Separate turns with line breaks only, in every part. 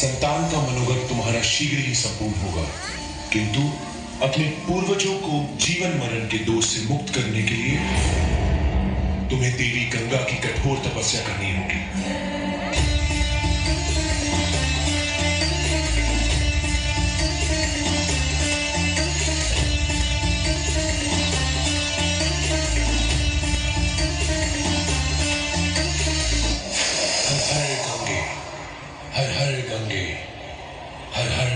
संतान का मनोगत तुम्हारा शीघ्र ही संपूर्ण होगा, किंतु अपने पूर्वजों को जीवन मरण के दोष से मुक्त करने के लिए तुम्हें देवी गंगा की कठोर तपस्या करनी होगी। हर हर गंगे, हर हर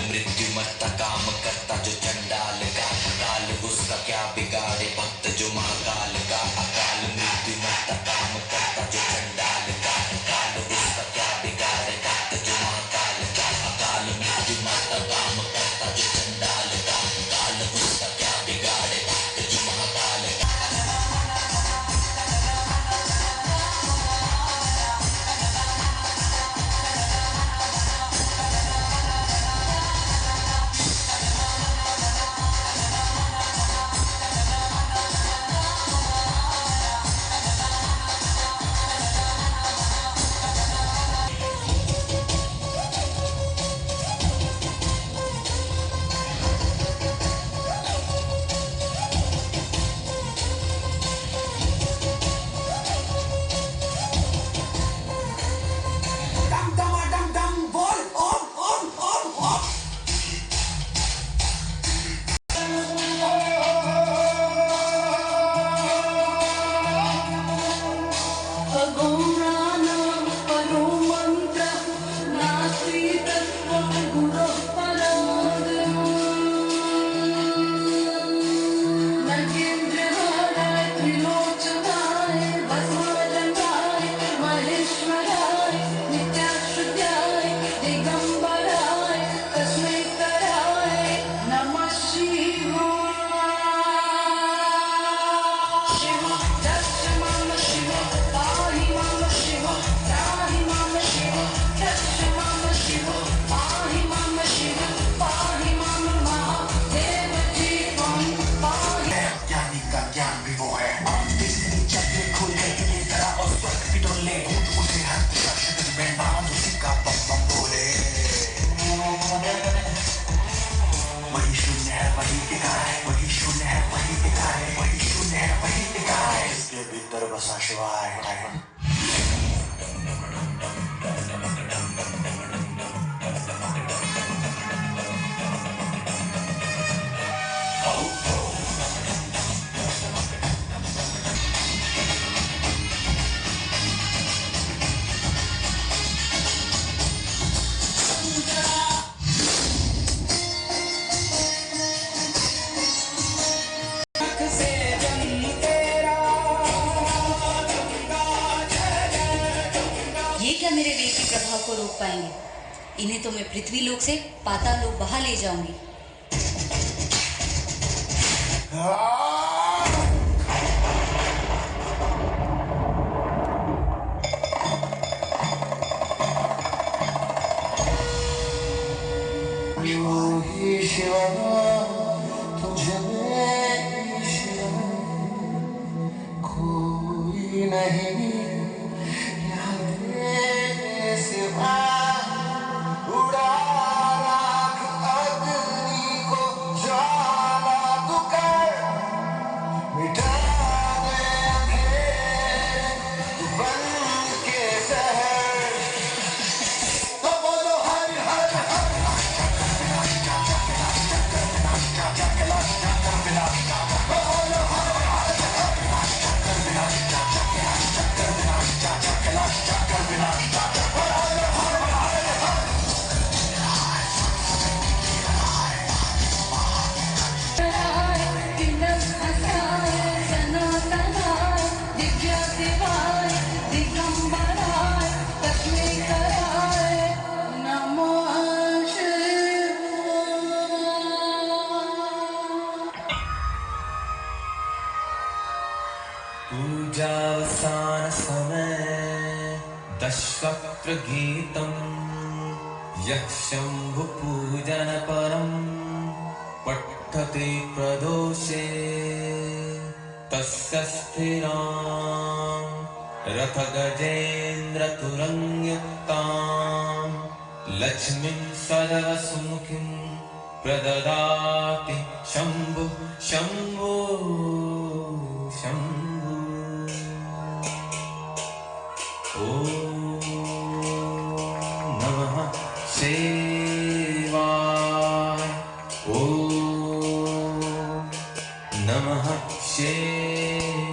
मृत्यु मरता काम करता जो चंडाल का, काल उसका क्या बिगाड़े भक्त जो महाकाल का। अकाल मृत्यु मरता काम करता जो चंडाल का, काल उसका क्या बिगाड़े भक्त जो महाकाल का। अकाल मृत्यु मरता काम करता जो चंडाल का, काल उसका क्या बिगाड़े भक्त जो महाकाल का।
रोक पाएंगे। इन्हें तो मैं पृथ्वी लोक से पाताल लोक बहा ले जाऊंगी।
तुझे कोई नहीं सिवा उड़ा राख अग्नि को ज्वाला तू कर मिटा दे अंधेरे बन के शहर तो बोलो हर हर हर
पूजावसान समय दशवक्त्र गीतम यः शंभु पूजन परम पठते प्रदोषे तस्य स्थिरां रथ गजेन्द्र तुरंगयुक्तां लक्ष्मीं सदा सुमुखीं प्रददाति शंभु शंभु शंभु। ओम नमः शिवाय। ओम नमः शिवाय।